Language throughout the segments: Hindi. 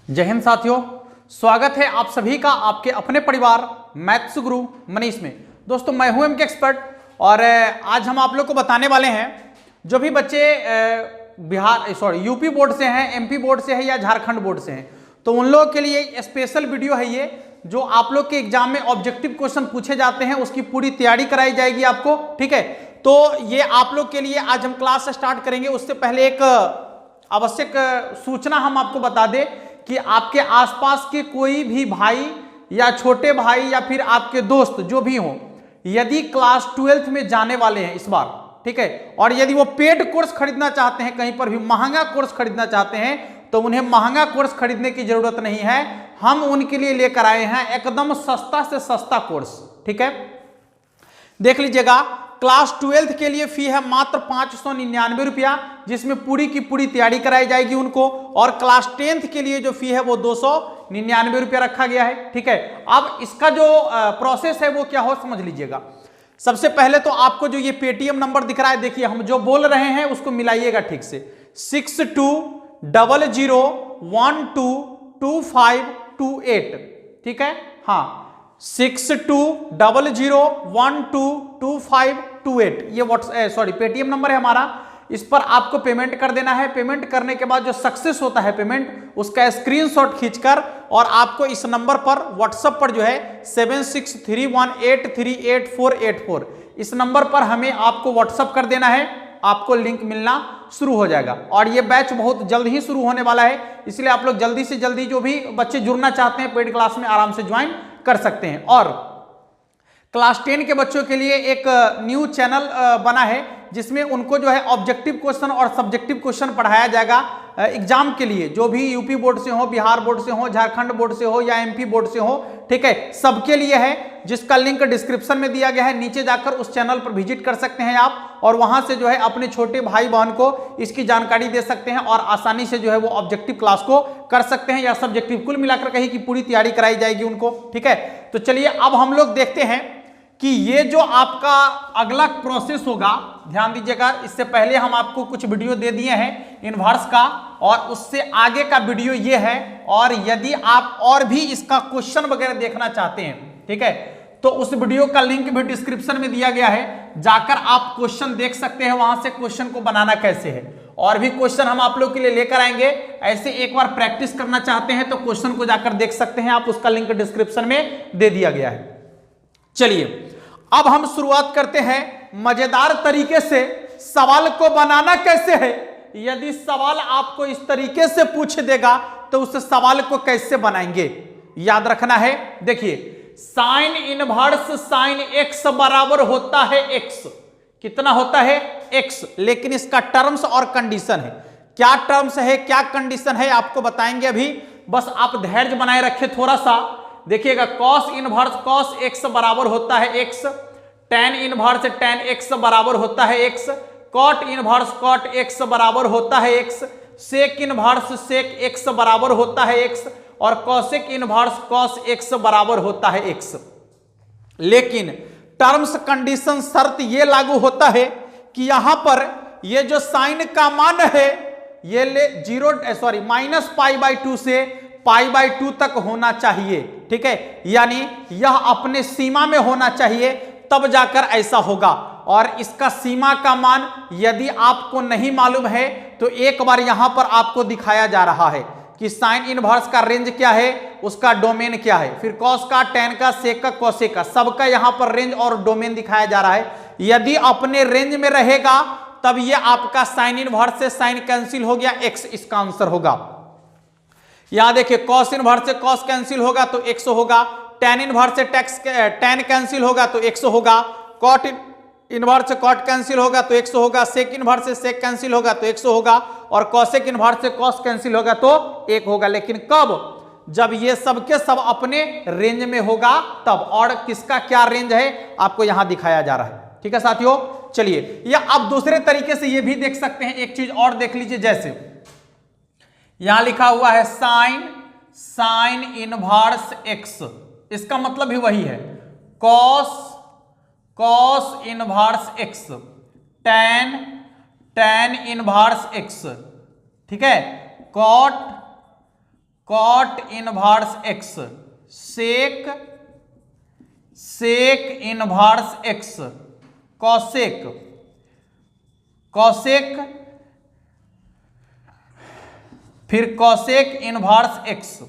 जय हिंद साथियों, स्वागत है आप सभी का आपके अपने परिवार मैथ्स गुरु मनीष में। दोस्तों मैं हूं एमके एक्सपर्ट और आज हम आप लोग को बताने वाले हैं जो भी बच्चे यूपी बोर्ड से हैं, एमपी बोर्ड से हैं या झारखंड बोर्ड से हैं, तो उन लोगों के लिए स्पेशल वीडियो है ये, जो आप लोग के एग्जाम में ऑब्जेक्टिव क्वेश्चन पूछे जाते हैं उसकी पूरी तैयारी कराई जाएगी आपको। ठीक है, तो ये आप लोग के लिए आज हम क्लास स्टार्ट करेंगे। उससे पहले एक आवश्यक सूचना हम आपको बता दें कि आपके आसपास के कोई भी भाई या छोटे भाई या फिर आपके दोस्त जो भी हों, यदि क्लास 12th में जाने वाले हैं इस बार, ठीक है, और यदि वो पेड कोर्स खरीदना चाहते हैं, कहीं पर भी महंगा कोर्स खरीदना चाहते हैं, तो उन्हें महंगा कोर्स खरीदने की जरूरत नहीं है। हम उनके लिए लेकर आए हैं एकदम सस्ता से सस्ता कोर्स। ठीक है, देख लीजिएगा, क्लास 12th के लिए फी है मात्र 599 रुपया, जिसमें पूरी की पूरी तैयारी कराई जाएगी उनको। और क्लास 10th के लिए जो फी है वो 299 रुपया रखा गया है। ठीक है, अब इसका जो प्रोसेस है वो क्या हो समझ लीजिएगा। सबसे पहले तो आपको जो ये पेटीएम नंबर दिख रहा है, देखिए हम जो बोल रहे हैं उसको मिलाइएगा ठीक से। 6200122528। ठीक है, हाँ 6200122528 ये पेटीएम नंबर है हमारा। इस पर आपको पेमेंट कर देना है। पेमेंट करने के बाद जो सक्सेस होता है पेमेंट, उसका स्क्रीनशॉट खींचकर और आपको इस नंबर पर व्हाट्सएप पर जो है 7631838484 इस नंबर पर हमें आपको व्हाट्सएप कर देना है। आपको लिंक मिलना शुरू हो जाएगा और ये बैच बहुत जल्द ही शुरू होने वाला है, इसलिए आप लोग जल्दी से जल्दी जो भी बच्चे जुड़ना चाहते हैं पेड क्लास में आराम से ज्वाइन कर सकते हैं। और क्लास 10 के बच्चों के लिए एक न्यू चैनल बना है, जिसमें उनको जो है ऑब्जेक्टिव क्वेश्चन और सब्जेक्टिव क्वेश्चन पढ़ाया जाएगा एग्जाम के लिए, जो भी यूपी बोर्ड से हो, बिहार बोर्ड से हो, झारखंड बोर्ड से हो या एमपी बोर्ड से हो। ठीक है, सबके लिए है, जिसका लिंक डिस्क्रिप्शन में दिया गया है। नीचे जाकर उस चैनल पर विजिट कर सकते हैं आप और वहां से जो है अपने छोटे भाई बहन को इसकी जानकारी दे सकते हैं और आसानी से जो है वो ऑब्जेक्टिव क्लास को कर सकते हैं या सब्जेक्टिव, कुल मिलाकर कहीं की पूरी तैयारी कराई जाएगी उनको। ठीक है, तो चलिए अब हम लोग देखते हैं कि ये जो आपका अगला प्रोसेस होगा, ध्यान दीजिएगा। इससे पहले हम आपको कुछ वीडियो दे दिए हैं इनवर्स का, और उससे आगे का वीडियो ये है। और यदि आप और भी इसका क्वेश्चन वगैरह देखना चाहते हैं, ठीक है, तो उस वीडियो का लिंक भी डिस्क्रिप्शन में दिया गया है, जाकर आप क्वेश्चन देख सकते हैं, वहां से क्वेश्चन को बनाना कैसे है। और भी क्वेश्चन हम आप लोग के लिए लेकर आएंगे। ऐसे एक बार प्रैक्टिस करना चाहते हैं तो क्वेश्चन को जाकर देख सकते हैं आप, उसका लिंक डिस्क्रिप्शन में दे दिया गया है। चलिए अब हम शुरुआत करते हैं मजेदार तरीके से। सवाल को बनाना कैसे है, यदि सवाल आपको इस तरीके से पूछ देगा तो उस सवाल को कैसे बनाएंगे, याद रखना है। देखिए, साइन इनवर्स साइन एक्स बराबर होता है एक्स। कितना होता है? एक्स। लेकिन इसका टर्म्स और कंडीशन है। क्या टर्म्स है, क्या कंडीशन है, आपको बताएंगे अभी। बस आप धैर्य बनाए रखें थोड़ा सा। देखिएगा, कॉस इनवर्स कॉस एक्स बराबर होता है x, tan inverse tan x बराबर होता है x, cot inverse cot x बराबर होता है x, sec inverse sec x बराबर होता है एक्स, और कॉसेक इनवर्स कॉस एक्स बराबर होता है एक्स। लेकिन टर्म्स कंडीशन शर्त ये लागू होता है कि यहां पर ये जो साइन का मान है ये -π/2 से π/2 तक होना चाहिए। ठीक है, यानी यह अपने सीमा में होना चाहिए, तब जाकर ऐसा होगा। और इसका सीमा का मान यदि आपको नहीं मालूम है तो एक बार यहां पर आपको दिखाया जा रहा है कि साइन इनवर्स का रेंज क्या है, उसका डोमेन क्या है, फिर कॉस का, टेन का, सेक का, कॉसेक का, सबका यहां पर रेंज और डोमेन दिखाया जा रहा है। यदि अपने रेंज में रहेगा तब ये आपका साइन इनवर्स से साइन कैंसिल हो गया, एक्स इसका आंसर होगा। यहां देखिए, कॉस इनवर्स से कॉस कैंसिल होगा तो एक्स होगा, टेन इनवर्स से टेन कैंसिल होगा तो एक्स होगा, कॉट इनवर्स से कॉट कैंसिल होगा तो एक्स होगा, सेक इनवर्स से सेक कैंसिल होगा तो एक्स होगा, और कॉसेक इनवर्स से कॉस कैंसिल होगा तो एक होगा। लेकिन कब? जब ये सब के सब अपने रेंज में होगा तब। और किसका क्या रेंज है आपको यहां दिखाया जा रहा है। ठीक है साथियों, चलिए या अब दूसरे तरीके से ये भी देख सकते हैं। एक चीज और देख लीजिए, जैसे यहां लिखा हुआ है साइन इनवर्स एक्स, इसका मतलब भी वही है, cos inverse x, tan inverse x. ठीक है, cot inverse x, sec inverse x, cosec फिर कॉसेक इनवर्स एक्स।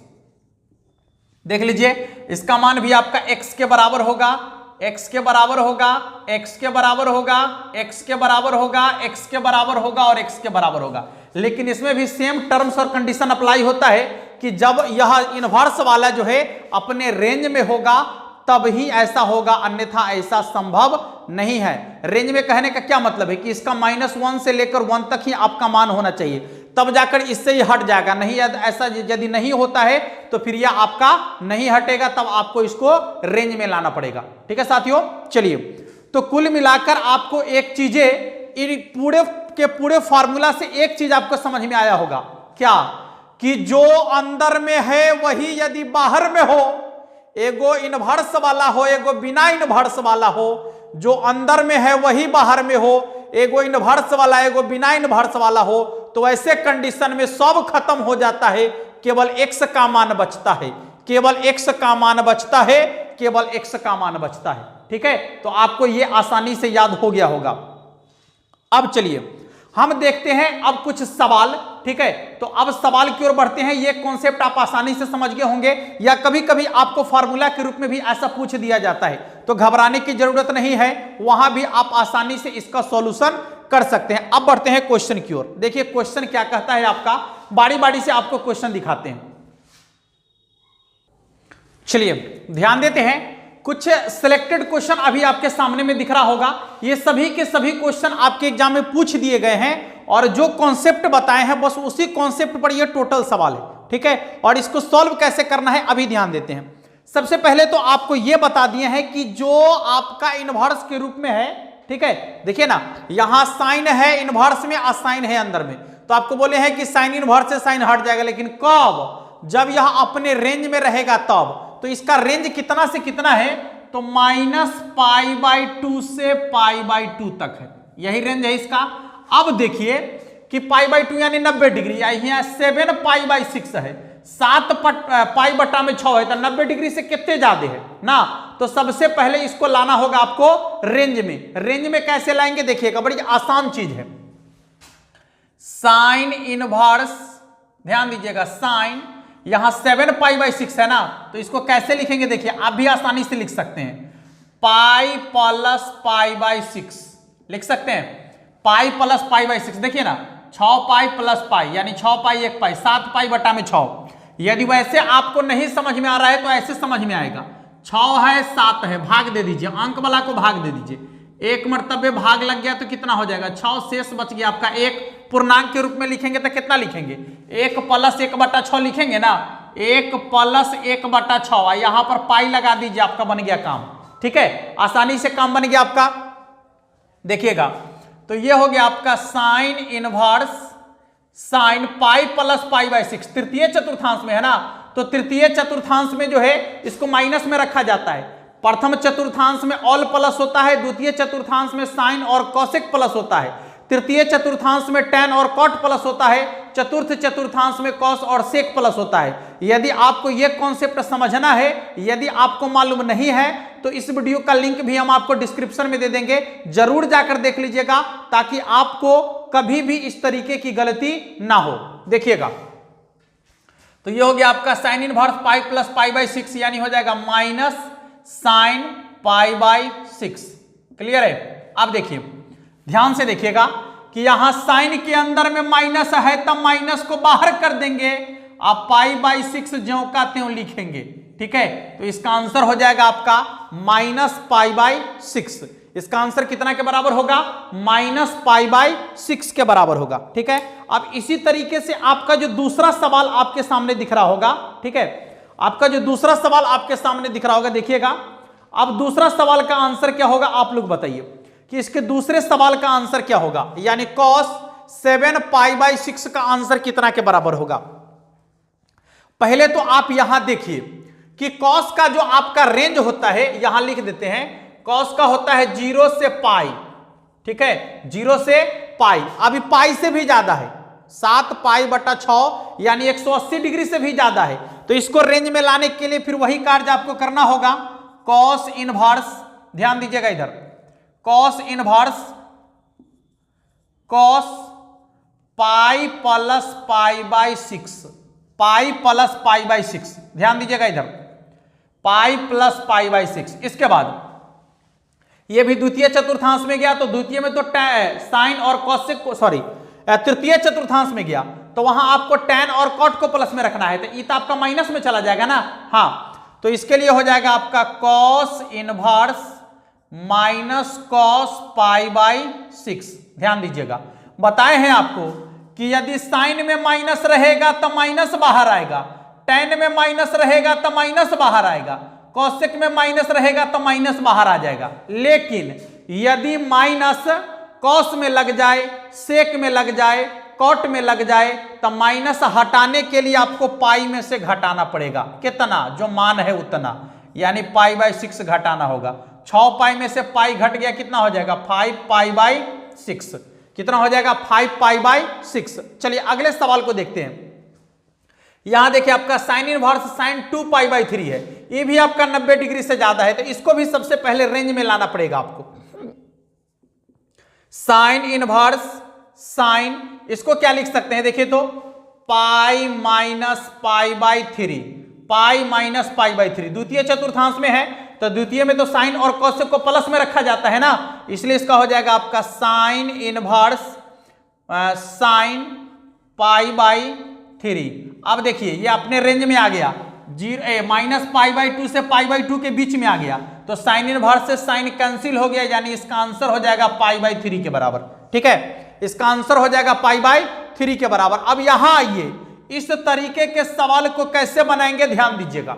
देख लीजिए इसका मान भी आपका x के बराबर होगा, x के बराबर होगा, x के बराबर होगा, x के बराबर होगा, x के बराबर होगा और x के बराबर होगा। लेकिन इसमें भी सेम टर्म्स और कंडीशन अप्लाई होता है कि जब यह इनवर्स वाला जो है अपने रेंज में होगा तब ही ऐसा होगा, अन्यथा ऐसा संभव नहीं है। रेंज में कहने का क्या मतलब है कि इसका -1 से लेकर 1 तक ही आपका मान होना चाहिए, तब जाकर इससे ही हट जाएगा। नहीं ऐसा यदि नहीं होता है तो फिर यह आपका नहीं हटेगा, तब आपको इसको रेंज में लाना पड़ेगा। ठीक है साथियों, चलिए तो कुल मिलाकर आपको एक चीजें पूरे के पूरे फार्मूला से एक चीज आपको समझ में आया होगा, क्या कि जो अंदर में है वही यदि बाहर में हो, एगो इनवर्स वाला हो एगो बिना इनवर्स वाला हो, जो अंदर में है वही बाहर में हो, एगो इनवर्स वाला एगो बिना इनवर्स वाला हो, तो ऐसे कंडीशन में सब खत्म हो जाता है, केवल x का मान बचता है, केवल x का मान बचता है, केवल x का मान बचता है। ठीक है, तो आपको यह आसानी से याद हो गया होगा। अब चलिए हम देखते हैं अब कुछ सवाल। ठीक है, तो अब सवाल की ओर बढ़ते हैं। ये कॉन्सेप्ट आप आसानी से समझ गए होंगे, या कभी कभी आपको फार्मूला के रूप में भी ऐसा पूछ दिया जाता है, तो घबराने की जरूरत नहीं है, वहां भी आप आसानी से इसका सॉल्यूशन कर सकते हैं। अब बढ़ते हैं क्वेश्चन की ओर। देखिए क्वेश्चन क्या कहता है आपका, बारी बारी से आपको क्वेश्चन दिखाते हैं। चलिए ध्यान देते हैं, कुछ सिलेक्टेड क्वेश्चन अभी आपके सामने में दिख रहा होगा। ये सभी के सभी क्वेश्चन आपके एग्जाम में पूछ दिए गए हैं, और जो कॉन्सेप्ट बताए हैं बस उसी कॉन्सेप्ट पर ये टोटल सवाल है। ठीक है, और इसको सॉल्व कैसे करना है अभी ध्यान देते हैं। सबसे पहले तो आपको ये बता दिए हैं कि जो आपका इनवर्स के रूप में है, ठीक है, देखिए ना यहां साइन है इनवर्स में और साइन है अंदर में, तो आपको बोले हैं कि साइन इनवर्स से साइन हट जाएगा, लेकिन कब, जब यह अपने रेंज में रहेगा तब। तो इसका रेंज कितना से कितना है, तो -π/2 से π/2 तक है, यही रेंज है इसका। अब देखिए कि π/2 यानी 90 डिग्री, यहाँ 7π/6 है, 7 π/6 है, तो 90 डिग्री से कितने ज्यादा है ना। तो सबसे पहले इसको लाना होगा आपको रेंज में। रेंज में कैसे लाएंगे देखिएगा, बड़ी आसान चीज है। साइन इनवर्स, ध्यान दीजिएगा, साइन यहां 7π/6 है ना, तो इसको कैसे लिखेंगे देखिए, आप भी आसानी से लिख सकते हैं, पाई प्लस π/6 लिख सकते हैं, पाई प्लस π/6। देखिए ना 6π प्लस पाई यानी 6π 1π 7π/6। यदि वैसे आपको नहीं समझ में आ रहा है तो ऐसे समझ में आएगा, 6 है 7 है, भाग दे दीजिए, अंक वाला को भाग दे दीजिए, एक मर्तबे भाग लग गया तो कितना हो जाएगा, 6 शेष बच गया आपका। एक पूर्णांक के रूप में लिखेंगे तो कितना लिखेंगे, 1 + 1/6 लिखेंगे ना, 1 + 1/6, यहां पर पाई लगा दीजिए, आपका बन गया काम। ठीक है, आसानी से काम बन गया आपका। देखिएगा तो ये हो गया आपका sine inverse sine pi plus π/6, तृतीय चतुर्थांश में है ना, तो तृतीय चतुर्थांश में जो है इसको माइनस में रखा जाता है। प्रथम चतुर्थांश में ऑल प्लस होता है, द्वितीय चतुर्थांश में साइन और कॉसेक प्लस होता है, तृतीय चतुर्थांश में टैन और कॉट प्लस होता है, चतुर्थ चतुर्थांश में कॉस और सेक प्लस होता है। यदि आपको यह कॉन्सेप्ट समझना है, यदि आपको मालूम नहीं है तो इस वीडियो का लिंक भी हम आपको डिस्क्रिप्शन में दे देंगे, जरूर जाकर देख लीजिएगा, ताकि आपको कभी भी इस तरीके की गलती ना हो। देखिएगा तो यह हो गया आपका साइन इनवर्स पाई प्लस π/6, यानी हो जाएगा माइनस साइन π/6। क्लियर है। अब देखिए ध्यान से देखिएगा कि यहां साइन के अंदर में माइनस है, तब माइनस को बाहर कर देंगे, आप π/6 ज्यों का त्यों लिखेंगे। ठीक है, तो इसका आंसर हो जाएगा आपका -π/6। इसका आंसर कितना के बराबर होगा, -π/6 के बराबर होगा। ठीक है, अब इसी तरीके से आपका जो दूसरा सवाल आपके सामने दिख रहा होगा, ठीक है, आपका जो दूसरा सवाल आपके सामने दिख रहा होगा, देखिएगा अब दूसरा सवाल का आंसर क्या होगा, आप लोग बताइए कि इसके दूसरे सवाल का आंसर क्या होगा, यानी cos 7π/6 का आंसर कितना के बराबर होगा। पहले तो आप यहां देखिए कि cos का जो आपका रेंज होता है, यहां लिख देते हैं, cos का होता है 0 से पाई। ठीक है, 0 से पाई, अभी पाई से भी ज्यादा है, 7 पाई बटा 6 यानी 180 डिग्री से भी ज्यादा है। तो इसको रेंज में लाने के लिए फिर वही कार्य आपको करना होगा, कॉस इनवर्स, ध्यान दीजिएगा इधर, cos inverse cos pi plus pi by 6, pi plus pi by 6, ध्यान दीजिएगा इधर, पाई प्लस पाई बाई 6। इसके बाद ये भी द्वितीय चतुर्थांश में गया, तो द्वितीय में तो साइन और कॉस से, सॉरी तृतीय चतुर्थांश में गया तो वहां आपको tan और cot को प्लस में रखना है, तो ये तो आपका माइनस में चला जाएगा ना। हाँ, तो इसके लिए हो जाएगा आपका cos inverse minus cos pi by 6। ध्यान दीजिएगा, बताए हैं आपको कि यदि साइन में माइनस रहेगा तो माइनस बाहर आएगा, tan में माइनस रहेगा तो माइनस बाहर आएगा, कोसेक में माइनस रहेगा तो माइनस बाहर आ जाएगा। लेकिन यदि माइनस कॉस में लग जाए, सेक में लग जाए, कॉट में लग जाए, तो माइनस हटाने के लिए आपको पाई में से घटाना पड़ेगा। कितना? जो मान है उतना, यानी पाई बाई 6 घटाना होगा। 6 पाई में से पाई घट गया, कितना हो जाएगा? 5 पाई बाई 6। कितना हो जाएगा? 5 पाई बाई 6। चलिए अगले सवाल को देखते हैं। यहां देखिए आपका sine inverse sign 2 pi by 3 है, ये भी आपका 90 डिग्री से ज्यादा है, तो इसको भी सबसे पहले रेंज में लाना पड़ेगा आपको। साइन इनवर्स साइन, इसको क्या लिख सकते हैं? देखिए तो pi minus pi by 3, pi minus pi by 3 द्वितीय चतुर्थांश में है, तो द्वितीय में तो साइन और कॉसेक को प्लस में रखा जाता है ना, इसलिए इसका हो जाएगा आपका sine inverse sine pi by 3। अब देखिए ये अपने रेंज में आ गया, माइनस पाई बाई 2 से पाई बाई 2 के बीच में आ गया, तो साइन इनवर्स से साइन कैंसिल हो गया, यानी इसका आंसर हो जाएगा पाई बाई 3 के बराबर। ठीक है, इसका आंसर हो जाएगा पाई बाई 3 के बराबर। अब यहां आइए, इस तरीके के सवाल को कैसे बनाएंगे, ध्यान दीजिएगा।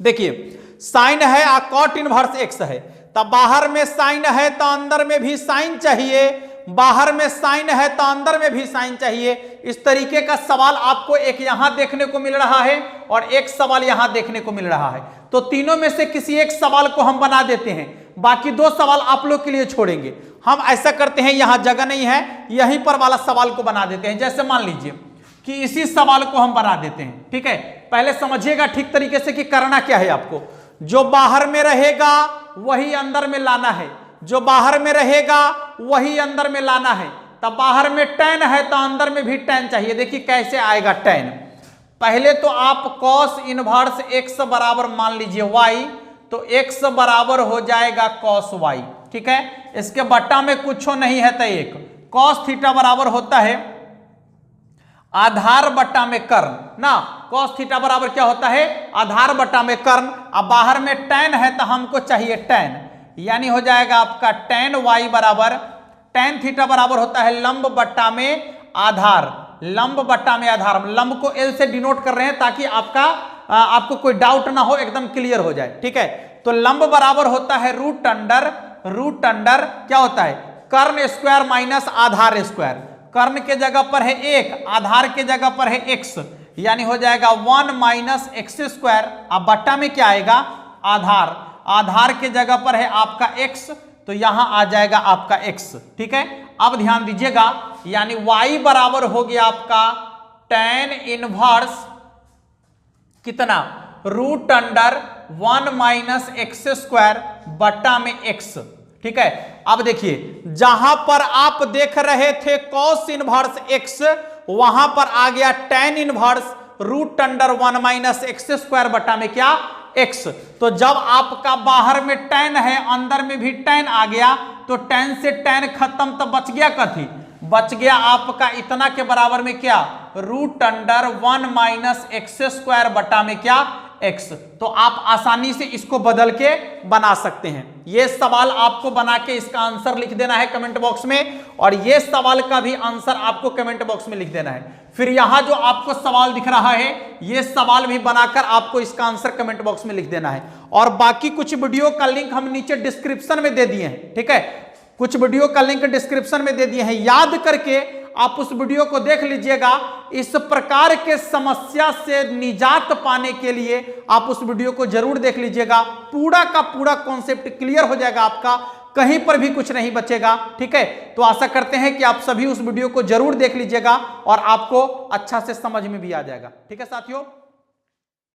देखिए साइन है और कॉट इनवर्स एक्स है, तब बाहर में साइन है तो अंदर में भी साइन चाहिए, बाहर में साइन है तो अंदर में भी साइन चाहिए। इस तरीके का सवाल आपको एक यहां देखने को मिल रहा है और एक सवाल यहां देखने को मिल रहा है, तो तीनों में से किसी एक सवाल को हम बना देते हैं, बाकी 2 सवाल आप लोग के लिए छोड़ेंगे। हम ऐसा करते हैं, यहां जगह नहीं है, यहीं पर वाला सवाल को बना देते हैं। जैसे मान लीजिए कि इसी सवाल को हम बना देते हैं। ठीक है, पहले समझिएगा ठीक तरीके से कि करना क्या है आपको। जो बाहर में रहेगा वही अंदर में लाना है, जो बाहर में रहेगा वही अंदर में लाना है। तब बाहर में tan है तो अंदर में भी tan चाहिए। देखिए कैसे आएगा tan। पहले तो आप cos इनवर्स x बराबर मान लीजिए y, तो x बराबर हो जाएगा cos y। ठीक है, इसके बट्टा में कुछ नहीं है तो 1 cos थीटा बराबर होता है आधार बट्टा में कर्ण ना, cos थीटा बराबर क्या होता है? आधार बट्टा में कर्ण। अब बाहर में tan है तो हमको चाहिए tan, यानी हो जाएगा आपका tan y बराबर tan थीटा बराबर होता है लंब बट्टा में आधार, लंब बट्टा में आधार। लंब को l से डिनोट कर रहे हैं ताकि आपको कोई डाउट ना हो, एकदम क्लियर हो जाए। ठीक है, तो लंब बराबर होता है रूट अंडर क्या होता है? कर्ण स्क्वायर माइनस आधार स्क्वायर। कर्ण के जगह पर है 1, आधार के जगह पर है x, यानी हो जाएगा 1 माइनस एक्स स्क्वायर। अब बट्टा में क्या आएगा? आधार, आधार के जगह पर है आपका x, तो यहां आ जाएगा आपका x। ठीक है, अब ध्यान दीजिएगा, यानी y बराबर हो गया आपका tan इनवर्स कितना? Root under 1 minus x square बट्टा में x। ठीक है, अब देखिए जहां पर आप देख रहे थे cos इनवर्स x, वहां पर आ गया tan inverse root under 1 minus x square बट्टा में क्या? x। तो जब आपका बाहर में tan है अंदर में भी tan आ गया, तो tan से tan खत्म, तो बच गया कथी? बच गया आपका इतना के बराबर में क्या? Root under 1 minus x square बटा में क्या? x। तो आप आसानी से इसको बदल के बना सकते हैं। ये सवाल आपको बना के इसका आंसर लिख देना है कमेंट बॉक्स में, और ये सवाल का भी आंसर आपको कमेंट बॉक्स में लिख देना है। फिर यहां जो आपको सवाल दिख रहा है, ये सवाल भी बनाकर आपको इसका आंसर कमेंट बॉक्स में लिख देना है। और बाकी कुछ वीडियो का लिंक हम नीचे डिस्क्रिप्शन में दे दिए हैं। ठीक है, कुछ वीडियो का लिंक डिस्क्रिप्शन में दे दिए हैं, याद करके आप उस वीडियो को देख लीजिएगा। इस प्रकार के समस्या से निजात पाने के लिए आप उस वीडियो को जरूर देख लीजिएगा, पूरा का पूरा कॉन्सेप्ट क्लियर हो जाएगा आपका। कहीं पर भी कुछ नहीं बचेगा। ठीक है, तो आशा करते हैं कि आप सभी उस वीडियो को जरूर देख लीजिएगा और आपको अच्छा से समझ में भी आ जाएगा। ठीक है साथियों।